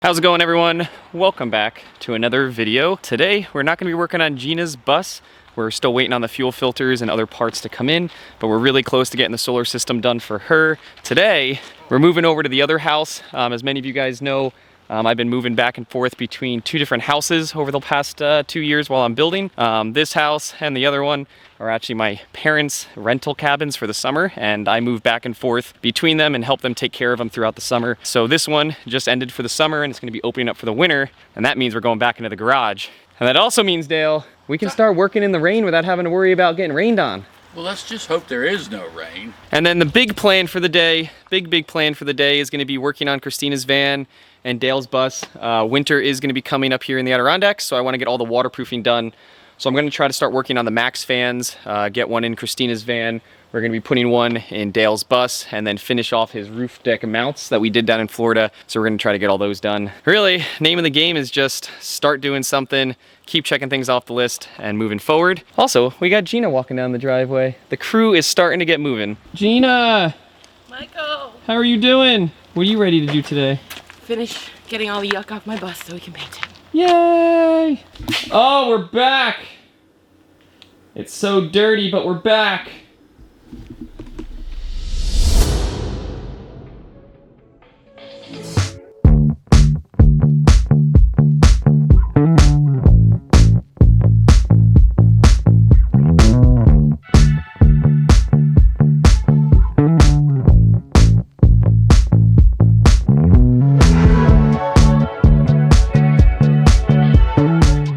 How's it going, everyone? Welcome back to another video. Today, we're not gonna be working on Gina's bus. We're still waiting on the fuel filters and other parts to come in, but we're really close to getting the solar system done for her. Today, we're moving over to the other house. As many of you guys know, I've been moving back and forth between two different houses over the past 2 years while I'm building. This house and the other one are actually my parents' rental cabins for the summer, and I move back and forth between them and help them take care of them throughout the summer. So this one just ended for the summer and it's gonna be opening up for the winter, and that means we're going back into the garage. And that also means, Dale, we can start working in the rain without having to worry about getting rained on. Well, let's just hope there is no rain. And then the big plan for the day, big plan for the day is gonna be working on Christina's van and Dale's bus. Winter is gonna be coming up here in the Adirondacks, so I wanna get all the waterproofing done. So I'm gonna try to start working on the Maxx fans, get one in Christina's van. We're gonna be putting one in Dale's bus and then finish off his roof deck mounts that we did down in Florida. So we're gonna try to get all those done. Really, name of the game is just start doing something, keep checking things off the list and moving forward. Also, we got Gina walking down the driveway. The crew is starting to get moving. Gina! Michael! How are you doing? What are you ready to do today? Finish getting all the yuck off my bus so we can paint it. Yay! Oh, we're back! It's so dirty, but we're back.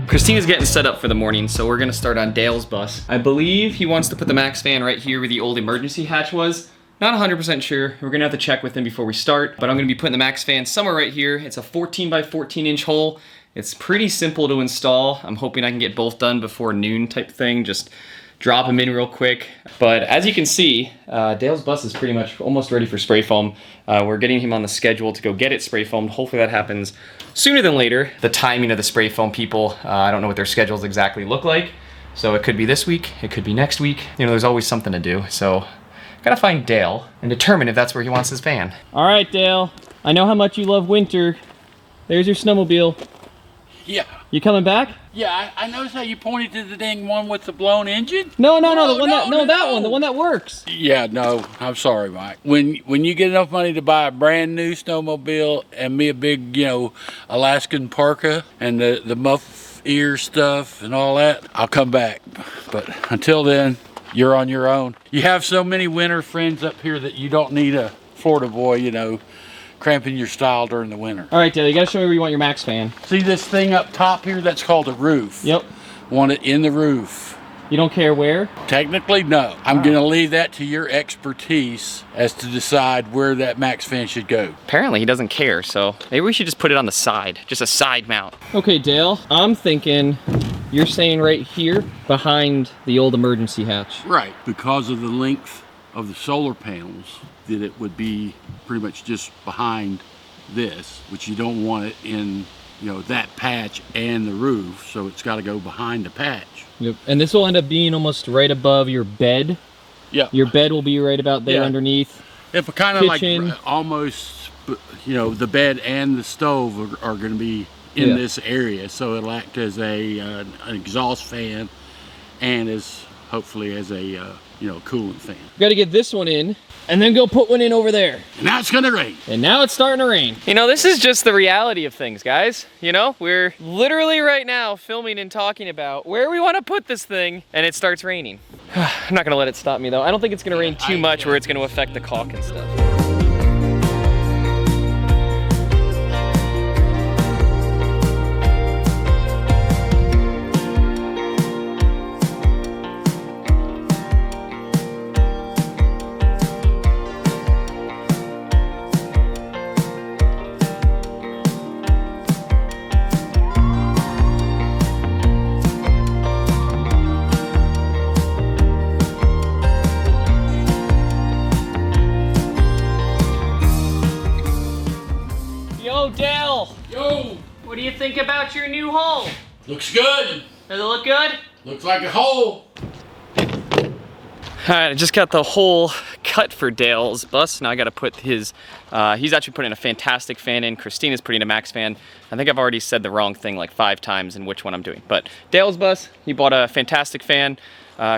Christina's getting set up for the morning, so we're gonna start on Dale's bus. I believe he wants to put the Maxx fan right here where the old emergency hatch was. Not 100% sure. We're gonna have to check with him before we start, but I'm gonna be putting the Maxx fan somewhere right here. It's a 14 by 14 inch hole. It's pretty simple to install. I'm hoping I can get both done before noon type thing. Just drop them in real quick. But as you can see, Dale's bus is pretty much almost ready for spray foam. We're getting him on the schedule to go get it spray foamed. Hopefully that happens sooner than later. The timing of the spray foam people, I don't know what their schedules exactly look like. So it could be this week, it could be next week. You know, there's always something to do. So gotta find Dale and determine if that's where he wants his van. All right, Dale, I know how much you love winter. There's your snowmobile. Yeah. You coming back? Yeah, I noticed how you pointed to the dang one with the blown engine. No, the one that works. Yeah, no, I'm sorry, Mike. When you get enough money to buy a brand new snowmobile and me a big, Alaskan parka and the muff ear stuff and all that, I'll come back. But until then, you're on your own. You have so many winter friends up here that you don't need a Florida boy, cramping your style during the winter. All right, Dale, you gotta show me where you want your Maxx fan. See this thing up top here? That's called a roof. Yep. Want it in the roof. You don't care where? Technically, no. I'm gonna leave that to your expertise as to decide where that Maxx fan should go. Apparently he doesn't care, so maybe we should just put it on the side, just a side mount. Okay, Dale, I'm thinking you're saying right here behind the old emergency hatch. Right, because of the length of the solar panels, that it would be pretty much just behind this, which you don't want it in, that patch and the roof, so it's got to go behind the patch. Yep. And this will end up being almost right above your bed. Yeah. Your bed will be right about there underneath. If a kind of like almost, the bed and the stove are going to be in this area, so it'll act as an exhaust fan and hopefully as a coolant fan. Got to get this one in and then go put one in over there. And now it's gonna rain. And now it's starting to rain. This is just the reality of things, guys. We're literally right now filming and talking about where we want to put this thing and it starts raining. I'm not gonna let it stop me though. I don't think it's gonna rain too much where it's gonna affect the caulk and stuff. Dale! Yo! What do you think about your new hole? Looks good. Does it look good? Looks like a hole. Alright, I just got the hole cut for Dale's bus. Now I gotta put his, he's actually putting a fantastic fan in. Christina's putting a Maxx fan. I think I've already said the wrong thing like 5 times in which one I'm doing. But Dale's bus, he bought a fantastic fan.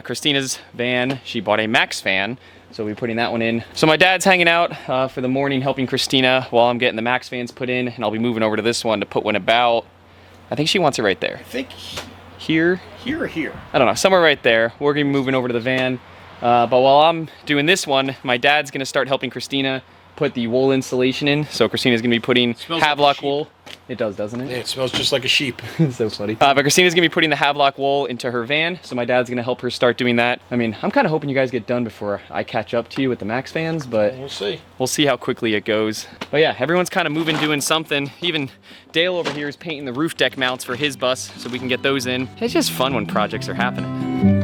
Christina's van, she bought a Maxx fan. So we're putting that one in. So my dad's hanging out for the morning helping Christina while I'm getting the Maxx fans put in. And I'll be moving over to this one to put one about, I think she wants it right there. I think Here? here or here. I don't know, somewhere right there. We're gonna be moving over to the van. But while I'm doing this one, my dad's gonna start helping Christina put the wool insulation in. So Christina's gonna be putting Havelock wool. It does, doesn't it? Yeah, it smells just like a sheep. So funny. But Christina's gonna be putting the Havelock wool into her van. So my dad's gonna help her start doing that. I mean, I'm kind of hoping you guys get done before I catch up to you with the Maxx fans, but We'll see. we'll see how quickly it goes. But yeah, everyone's kind of moving, doing something. Even Dale over here is painting the roof deck mounts for his bus so we can get those in. It's just fun when projects are happening.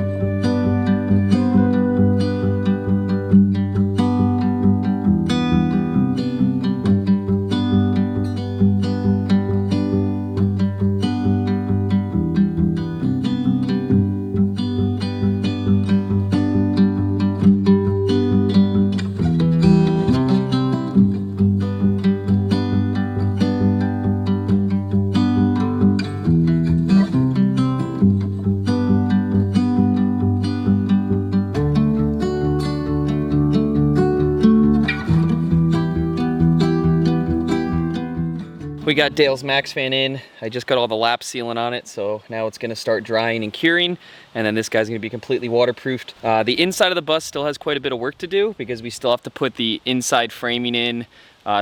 We got Dale's Maxx fan in. I just got all the lap sealant on it, so now it's gonna start drying and curing, and then this guy's gonna be completely waterproofed. The inside of the bus still has quite a bit of work to do because we still have to put the inside framing in,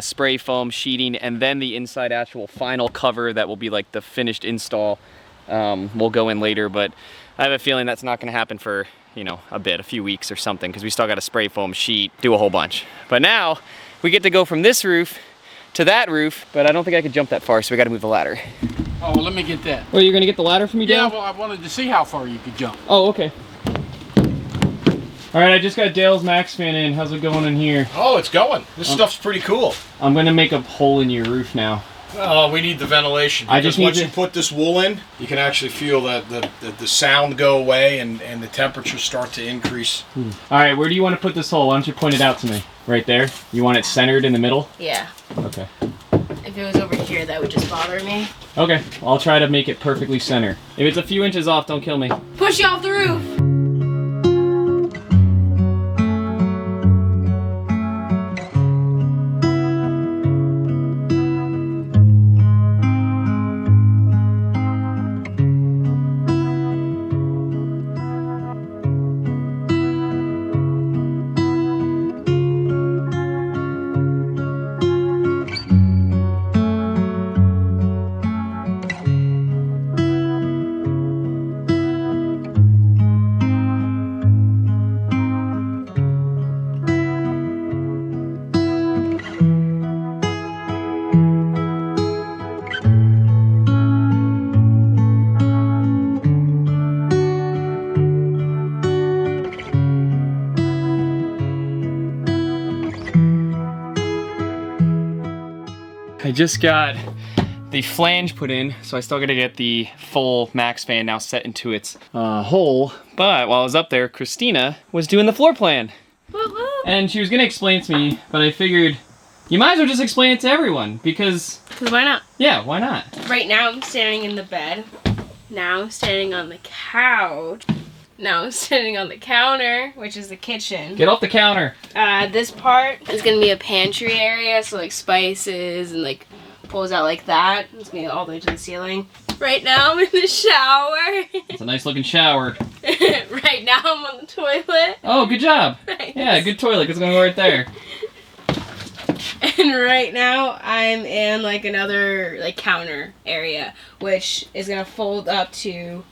spray foam, sheeting, and then the inside actual final cover that will be like the finished install will go in later, but I have a feeling that's not gonna happen for, you know, a few weeks or something, because we still got a spray foam sheet, do a whole bunch. But now we get to go from this roof to that roof, but I don't think I could jump that far, so we gotta move the ladder. Oh, well, let me get that. Oh, you're gonna get the ladder for me, Dale? Yeah, well, I wanted to see how far you could jump. Oh, okay. All right, I just got Dale's Maxx fan in. How's it going in here? Oh, it's going. This stuff's pretty cool. I'm gonna make a hole in your roof now. Oh, we need the ventilation. I just Because need once you put this wool in, you can actually feel that the sound go away and the temperatures start to increase. All right, where do you want to put this hole? Why don't you point it out to me? Right there? You want it centered in the middle? Yeah. Okay. If it was over here, that would just bother me. Okay, I'll try to make it perfectly center. If it's a few inches off, don't kill me. Push you off the roof! I just got the flange put in, so I still gotta get the full Maxx fan now set into its hole. But while I was up there, Christina was doing the floor plan. And she was gonna explain it to me, but I figured you might as well just explain it to everyone because why not? Yeah, why not? Right now I'm standing in the bed. Now I'm standing on the couch. Now I'm standing on the counter, which is the kitchen. Get off the counter. This part is gonna be a pantry area, so like spices and like pulls out like that. It's gonna go all the way to the ceiling. Right now I'm in the shower. It's a nice looking shower. Right now I'm on the toilet. Oh, good job. Right. Yeah, good toilet. It's gonna go right there. And right now I'm in like another like counter area, which is gonna fold up to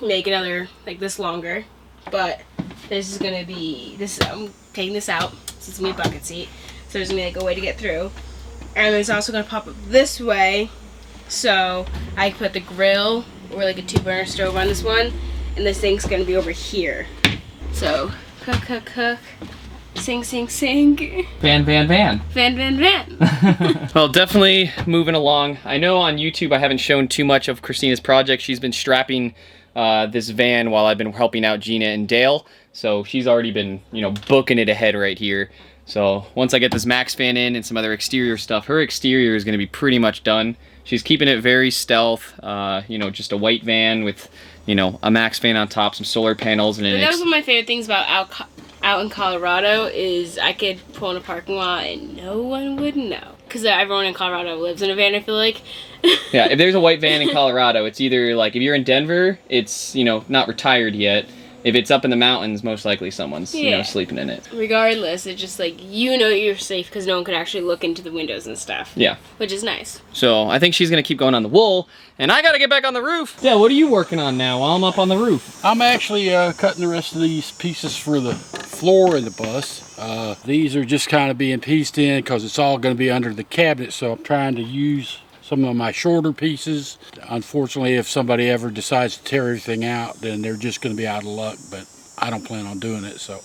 make another like this longer, but this is gonna be this. I'm taking this out, so it's gonna be a bucket seat. So there's gonna be like a way to get through, and it's also gonna pop up this way, so I can put the grill or like a 2-burner stove on this one, and this thing's gonna be over here. So cook, cook, cook, sing, sing, sing. Van, van, van. Van, van, van. Well, definitely moving along. I know on YouTube I haven't shown too much of Christina's project. She's been strapping this van while I've been helping out Gina and Dale. So she's already been, you know, booking it ahead right here. So once I get this Maxx Fan in and some other exterior stuff, her exterior is going to be pretty much done. She's keeping it very stealth, you know, just a white van with, you know, a Maxx Fan on top, some solar panels, and that was one of my favorite things about out in Colorado is I could pull in a parking lot and no one would know. Because everyone in Colorado lives in a van, I feel like. Yeah, if there's a white van in Colorado, it's either like, if you're in Denver, it's, you know, not retired yet. If it's up in the mountains, most likely someone's, you know, sleeping in it. Regardless, it's just like, you know you're safe because no one could actually look into the windows and stuff. Yeah. Which is nice. So I think she's going to keep going on the wool, and I got to get back on the roof. Yeah, what are you working on now while I'm up on the roof? I'm actually cutting the rest of these pieces for the floor of the bus. These are just kind of being pieced in because it's all going to be under the cabinet, so I'm trying to use some of my shorter pieces. Unfortunately, if somebody ever decides to tear everything out, then they're just going to be out of luck, but I don't plan on doing it, so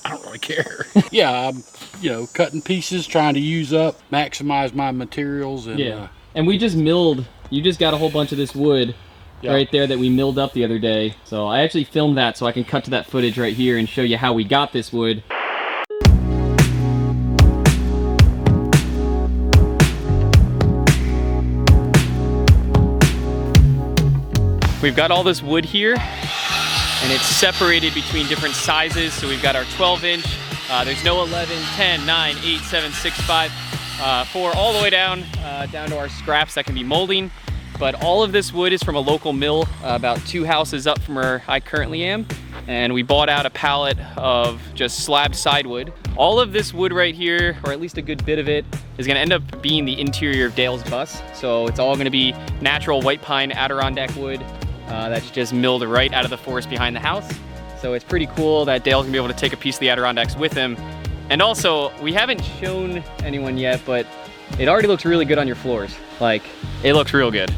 I don't really care. Yeah, I'm, you know, cutting pieces, trying to use up, maximize my materials. And, and we just milled, you just got a whole bunch of this wood right there that we milled up the other day. So I actually filmed that so I can cut to that footage right here and show you how we got this wood. We've got all this wood here, and it's separated between different sizes. So we've got our 12-inch, there's no 11, 10, 9, 8, 7, 6, 5, 4, all the way down, down to our scraps that can be molding. But all of this wood is from a local mill, about 2 houses up from where I currently am. And we bought out a pallet of just slabbed sidewood. All of this wood right here, or at least a good bit of it, is gonna end up being the interior of Dale's bus. So it's all gonna be natural white pine Adirondack wood. That's just milled right out of the forest behind the house. So it's pretty cool that Dale's gonna be able to take a piece of the Adirondacks with him. And also, we haven't shown anyone yet, but it already looks really good on your floors. Like, it looks real good.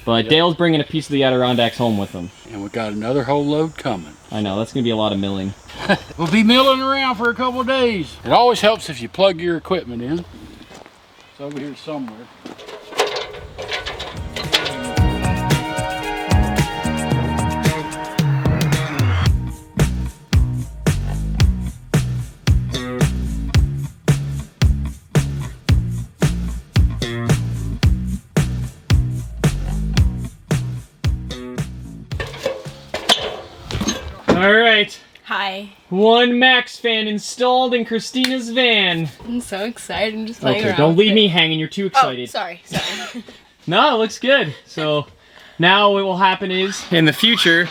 But Dale's bringing a piece of the Adirondacks home with him. And we got another whole load coming. I know, that's gonna be a lot of milling. We'll be milling around for a couple of days. It always helps if you plug your equipment in. It's over here somewhere. All right. Hi. One Maxx Fan installed in Christina's van. I'm so excited. I'm just playing around. Don't leave me hanging. You're too excited. Oh, sorry. No, it looks good. So now what will happen is, in the future,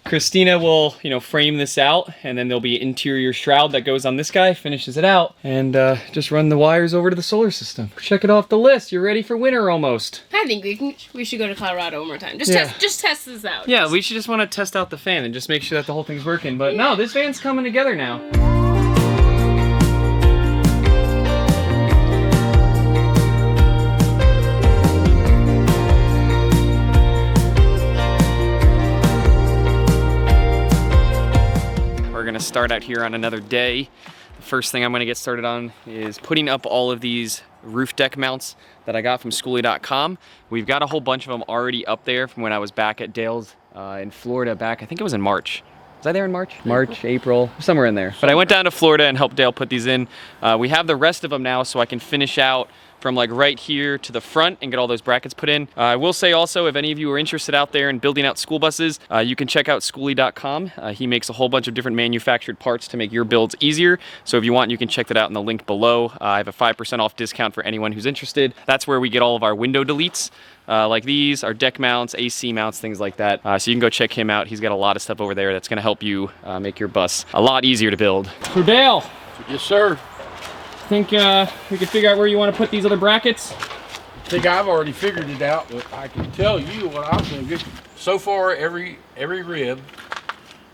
Christina will, you know, frame this out, and then there'll be an interior shroud that goes on this guy, finishes it out, and just run the wires over to the solar system. Check it off the list. You're ready for winter almost. I think we should go to Colorado one more time. Just test this out. Yeah, we should just want to test out the fan and just make sure that the whole thing's working. But no, this van's coming together now. We're gonna start out here on another day. The first thing I'm gonna get started on is putting up all of these roof deck mounts that I got from schoolie.com. We've got a whole bunch of them already up there from when I was back at Dale's in Florida back, I think it was in March. Was I there in March? March, April, somewhere in there. But I went down to Florida and helped Dale put these in. We have the rest of them now, so I can finish out from like right here to the front and get all those brackets put in. I will say also, if any of you are interested out there in building out school buses, you can check out schoolie.com. He makes a whole bunch of different manufactured parts to make your builds easier. So if you want, you can check that out in the link below. I have a 5% off discount for anyone who's interested. That's where we get all of our window deletes. Like these, our deck mounts, AC mounts, things like that. So you can go check him out. He's got a lot of stuff over there that's gonna help you make your bus a lot easier to build. So Dale. Yes, sir. Think we could figure out where you want to put these other brackets? I think I've already figured it out, but I can tell you what I'm thinking. So far, every rib,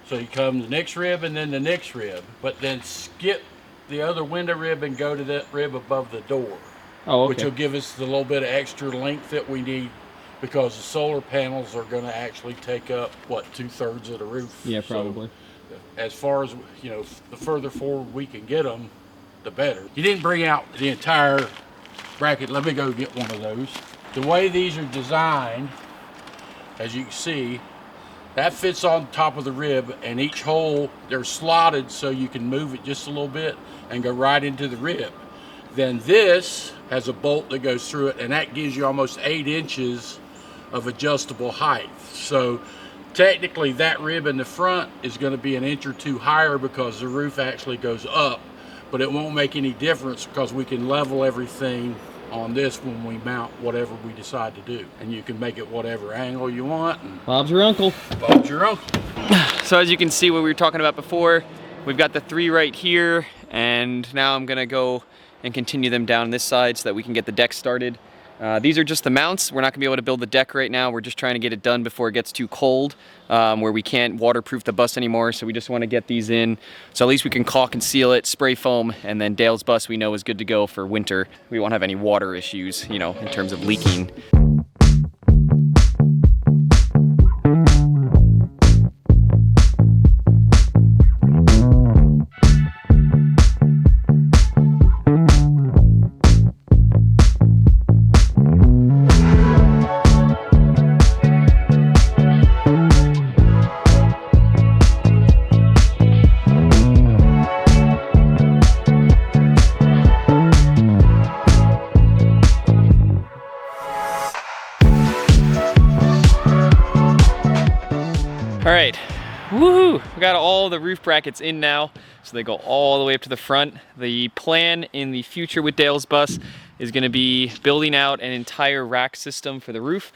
so you come the next rib and then the next rib, but then skip the other window rib and go to that rib above the door. Oh, okay. Which will give us the little bit of extra length that we need, because the solar panels are going to actually take up, what, 2/3 of the roof? Yeah, probably. So, as far as, you know, the further forward we can get them, the better. You didn't bring out the entire bracket. Let me go get one of those. The way these are designed, as you can see, that fits on top of the rib, and each hole, they're slotted so you can move it just a little bit and go right into the rib. Then this has a bolt that goes through it, and that gives you almost 8 inches of adjustable height. So technically that rib in the front is going to be 1 inch or 2 higher because the roof actually goes up, but it won't make any difference because we can level everything on this when we mount whatever we decide to do. And you can make it whatever angle you want. And Bob's your uncle. Bob's your uncle. So as you can see what we were talking about before, we've got the 3 right here, and now I'm gonna go and continue them down this side so that we can get the deck started. These are just the mounts. We're not gonna be able to build the deck right now. We're just trying to get it done before it gets too cold, where we can't waterproof the bus anymore. So we just wanna get these in. So at least we can caulk and seal it, spray foam, and then Dale's bus we know is good to go for winter. We won't have any water issues, you know, in terms of leaking. All right, woohoo! We got all the roof brackets in now, so they go all the way up to the front. The plan in the future with Dale's bus is gonna be building out an entire rack system for the roof.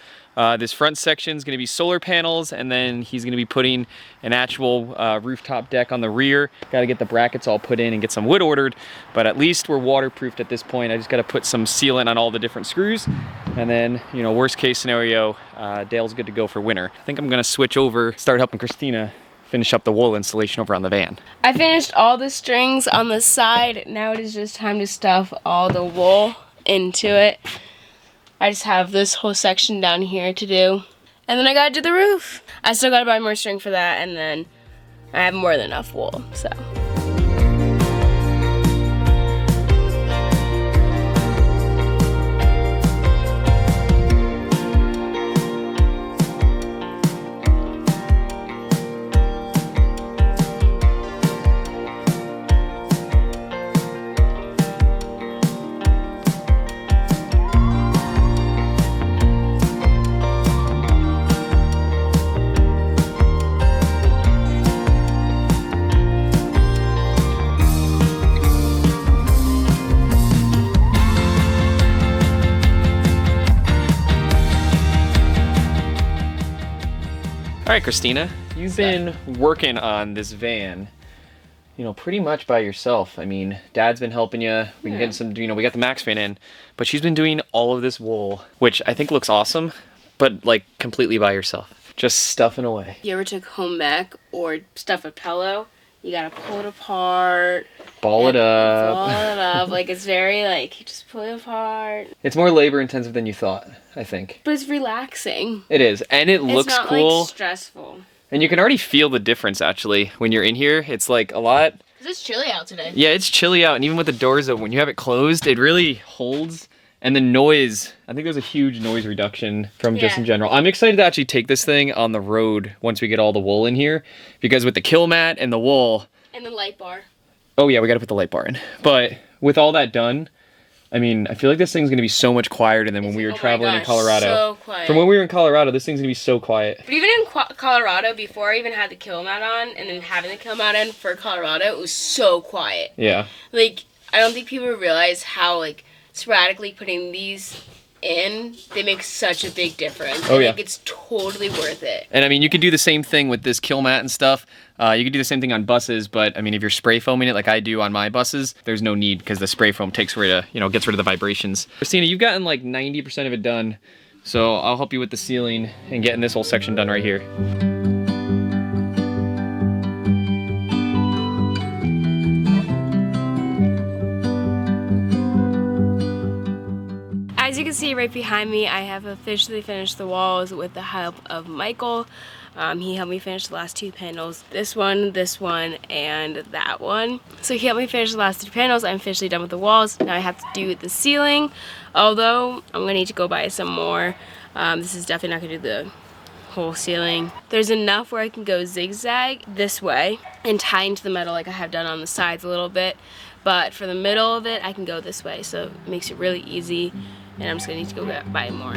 This front section is gonna be solar panels, and then he's gonna be putting an actual rooftop deck on the rear. Gotta get the brackets all put in and get some wood ordered, but at least we're waterproofed at this point. I just gotta put some sealant on all the different screws, and then, you know, worst case scenario, Dale's good to go for winter. I think I'm gonna switch over, start helping Christina finish up the wool installation over on the van. I finished all the strings on the side. Now it is just time to stuff all the wool into it. I just have this whole section down here to do. And then I gotta do the roof. I still gotta buy more string for that, and then I have more than enough wool, so. All right, Christina, you've been working on this van, you know, pretty much by yourself. I mean, Dad's been helping you. We can get some, you know, we got the Maxx Fan in, but she's been doing all of this wool, which I think looks awesome, but like completely by yourself, just stuffing away. You ever took home ec or stuff a pillow? You gotta pull it apart. Ball it up. Ball it up. Like, it's very, like, you just pull it apart. It's more labor intensive than you thought, I think. But it's relaxing. It is, and it looks it's not, cool. Like, stressful. And you can already feel the difference, actually, when you're in here. It's like a lot. It's chilly out today. Yeah, it's chilly out, and even with the doors open, when you have it closed, it really holds. And the noise, I think there's a huge noise reduction from just in general. I'm excited to actually take this thing on the road once we get all the wool in here, because with the kill mat and the wool. And the light bar. Oh yeah, we gotta put the light bar in. But with all that done, I mean, I feel like this thing's gonna be so much quieter than when we were traveling in Colorado. So quiet. From when we were in Colorado, this thing's gonna be so quiet. But even in Colorado, before I even had the kill mat on, and then having the kill mat on for Colorado, it was so quiet. Yeah. Like, I don't think people realize how, like, sporadically putting these in, they make such a big difference. Oh, yeah. Like, it's totally worth it. And I mean, you could do the same thing with this kill mat and stuff. You could do the same thing on buses, but I mean, if you're spray foaming it like I do on my buses, there's no need because the spray foam takes rid of, gets rid of the vibrations. Christina, you've gotten like 90% of it done, so I'll help you with the ceiling and getting this whole section done right here. As you can see right behind me, I have officially finished the walls with the help of Michael. He helped me finish the last 2 panels. This one, and that one. So he helped me finish the last 3 panels. I'm officially done with the walls. Now I have to do the ceiling. Although, I'm gonna need to go buy some more. This is definitely not gonna do the whole ceiling. There's enough where I can go zigzag this way and tie into the metal like I have done on the sides a little bit. But for the middle of it, I can go this way. So it makes it really easy. And I'm just gonna need to go buy more.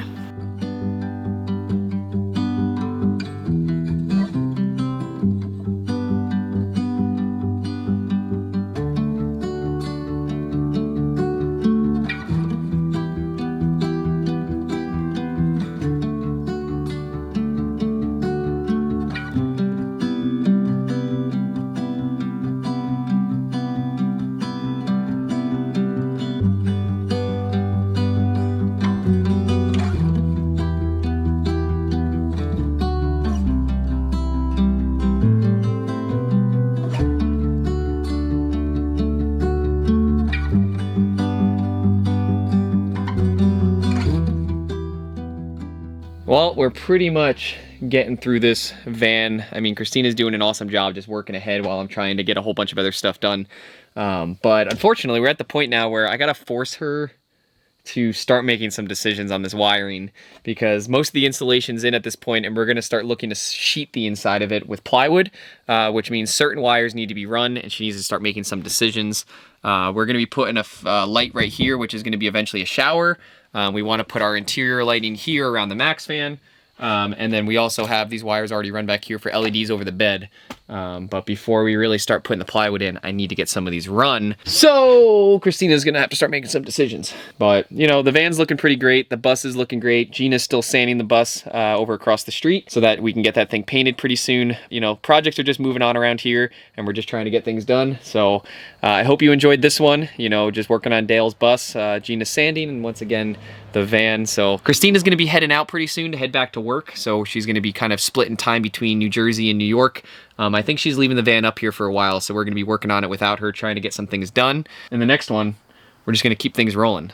Well, we're pretty much getting through this van. I mean, Christina's doing an awesome job just working ahead while I'm trying to get a whole bunch of other stuff done. But unfortunately, we're at the point now where I gotta force her to start making some decisions on this wiring because most of the installation's in at this point, and we're gonna start looking to sheet the inside of it with plywood, which means certain wires need to be run, and she needs to start making some decisions. We're gonna be putting a light right here, which is gonna be eventually a shower. We want to put our interior lighting here around the Maxx Fan. And then we also have these wires already run back here for LEDs over the bed. But before we really start putting the plywood in, I need to get some of these run. So Christina's gonna have to start making some decisions. But the van's looking pretty great. The bus is looking great. Gina's still sanding the bus over across the street so that we can get that thing painted pretty soon. Projects are just moving on around here and we're just trying to get things done. So I hope you enjoyed this one. Just working on Dale's bus, Gina's sanding, and once again, the van. So Christina's gonna be heading out pretty soon to head back to work. So she's gonna be kind of splitting time between New Jersey and New York. I think she's leaving the van up here for a while, so we're gonna be working on it without her, trying to get some things done. And the next one, we're just gonna keep things rolling.